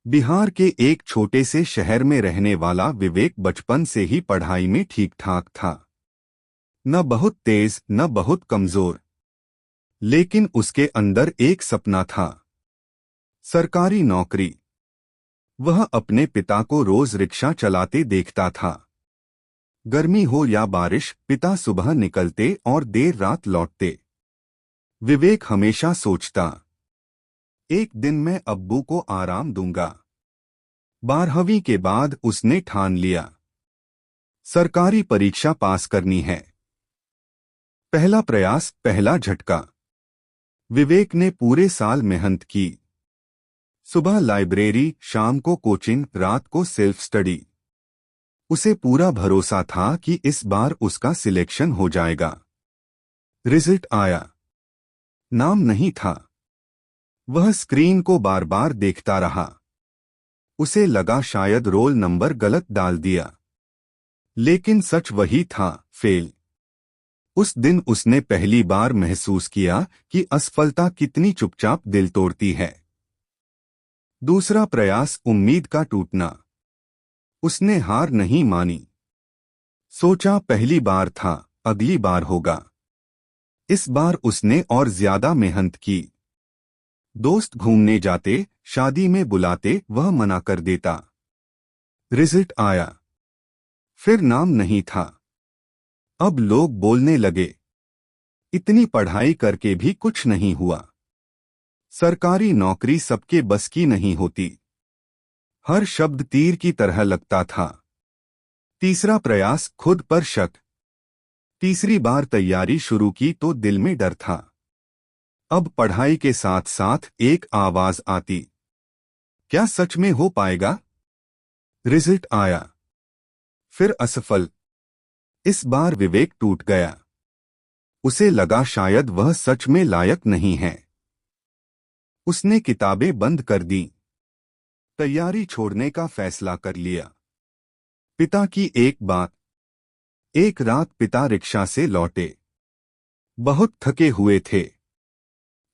बिहार के एक छोटे से शहर में रहने वाला विवेक बचपन से ही पढ़ाई में ठीक ठाक था। न बहुत तेज न बहुत कमजोर, लेकिन उसके अंदर एक सपना था, सरकारी नौकरी। वह अपने पिता को रोज रिक्शा चलाते देखता था। गर्मी हो या बारिश, पिता सुबह निकलते और देर रात लौटते। विवेक हमेशा सोचता, एक दिन मैं अब्बू को आराम दूंगा। 12वीं के बाद उसने ठान लिया, सरकारी परीक्षा पास करनी है। पहला प्रयास, पहला झटका। विवेक ने पूरे साल मेहनत की। सुबह लाइब्रेरी, शाम को कोचिंग, रात को सेल्फ स्टडी। उसे पूरा भरोसा था कि इस बार उसका सिलेक्शन हो जाएगा। रिजल्ट आया, नाम नहीं था। वह स्क्रीन को बार बार देखता रहा। उसे लगा शायद रोल नंबर गलत डाल दिया, लेकिन सच वही था, फेल। उस दिन उसने पहली बार महसूस किया कि असफलता कितनी चुपचाप दिल तोड़ती है। दूसरा प्रयास, उम्मीद का टूटना। उसने हार नहीं मानी। सोचा पहली बार था, अगली बार होगा। इस बार उसने और ज्यादा मेहनत की। दोस्त घूमने जाते, शादी में बुलाते, वह मना कर देता। रिजल्ट आया, फिर नाम नहीं था। अब लोग बोलने लगे, इतनी पढ़ाई करके भी कुछ नहीं हुआ। सरकारी नौकरी सबके बस की नहीं होती। हर शब्द तीर की तरह लगता था। तीसरा प्रयास, खुद पर शक। तीसरी बार तैयारी शुरू की तो दिल में डर था। अब पढ़ाई के साथ साथ एक आवाज आती, क्या सच में हो पाएगा? रिजल्ट आया, फिर असफल। इस बार विवेक टूट गया। उसे लगा शायद वह सच में लायक नहीं है। उसने किताबें बंद कर दी, तैयारी छोड़ने का फैसला कर लिया। पिता की एक बात। एक रात पिता रिक्शा से लौटे, बहुत थके हुए थे।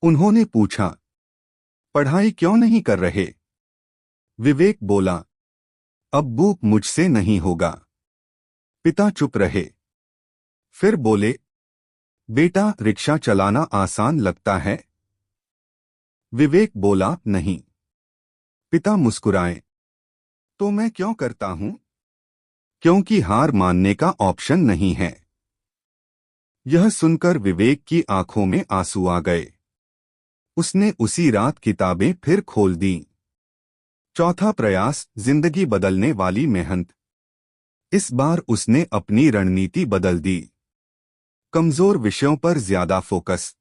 उन्होंने पूछा, पढ़ाई क्यों नहीं कर रहे? विवेक बोला, अब्बू, मुझसे नहीं होगा। पिता चुप रहे, फिर बोले, बेटा, रिक्शा चलाना आसान लगता है? विवेक बोला, नहीं। पिता मुस्कुराए, तो मैं क्यों करता हूं? क्योंकि हार मानने का ऑप्शन नहीं है। यह सुनकर विवेक की आंखों में आंसू आ गए। उसने उसी रात किताबें फिर खोल दी। चौथा प्रयास, जिंदगी बदलने वाली मेहनत। इस बार उसने अपनी रणनीति बदल दी। कमजोर विषयों पर ज्यादा फोकस।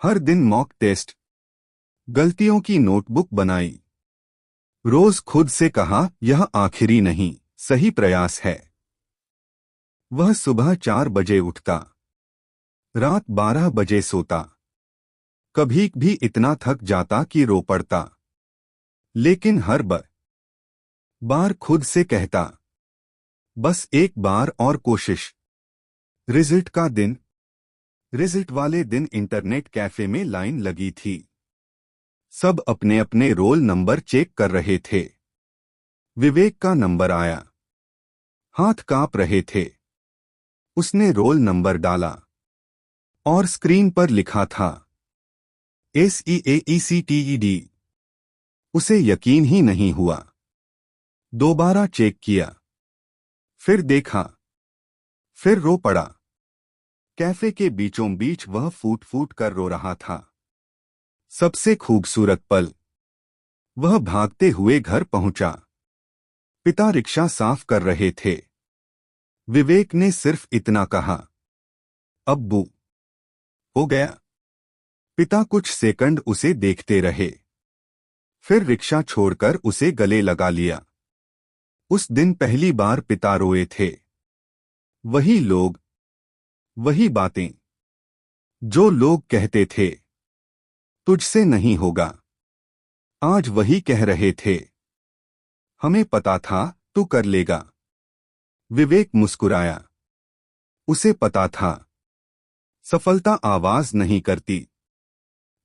हर दिन मॉक टेस्ट। गलतियों की नोटबुक बनाई। रोज खुद से कहा, यह आखिरी नहीं, सही प्रयास है। वह सुबह 4 बजे उठता, रात 12 बजे सोता। कभी भी इतना थक जाता कि रो पड़ता, लेकिन हर बार खुद से कहता, बस एक बार और कोशिश। रिजल्ट का दिन। रिजल्ट वाले दिन इंटरनेट कैफे में लाइन लगी थी। सब अपने अपने रोल नंबर चेक कर रहे थे। विवेक का नंबर आया। हाथ कांप रहे थे। उसने रोल नंबर डाला और स्क्रीन पर लिखा था, SEAECTED। उसे यकीन ही नहीं हुआ। दोबारा चेक किया, फिर देखा, फिर रो पड़ा। कैफे के बीचों बीच वह फूट फूट कर रो रहा था। सबसे खूबसूरत पल। वह भागते हुए घर पहुंचा। पिता रिक्शा साफ कर रहे थे। विवेक ने सिर्फ इतना कहा, अब्बू, हो गया। पिता कुछ सेकंड उसे देखते रहे, फिर रिक्शा छोड़कर उसे गले लगा लिया। उस दिन पहली बार पिता रोए थे। वही लोग, वही बातें, जो लोग कहते थे, तुझसे नहीं होगा, आज वही कह रहे थे, हमें पता था तू कर लेगा। विवेक मुस्कुराया। उसे पता था, सफलता आवाज नहीं करती,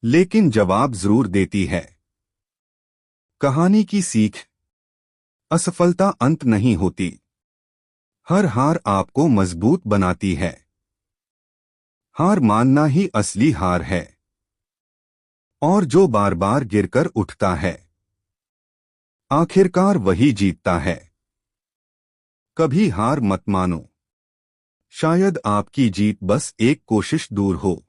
लेकिन जवाब जरूर देती है। कहानी की सीख। असफलता अंत नहीं होती। हर हार आपको मजबूत बनाती है। हार मानना ही असली हार है। और जो बार बार गिरकर उठता है, आखिरकार वही जीतता है। कभी हार मत मानो। शायद आपकी जीत बस एक कोशिश दूर हो।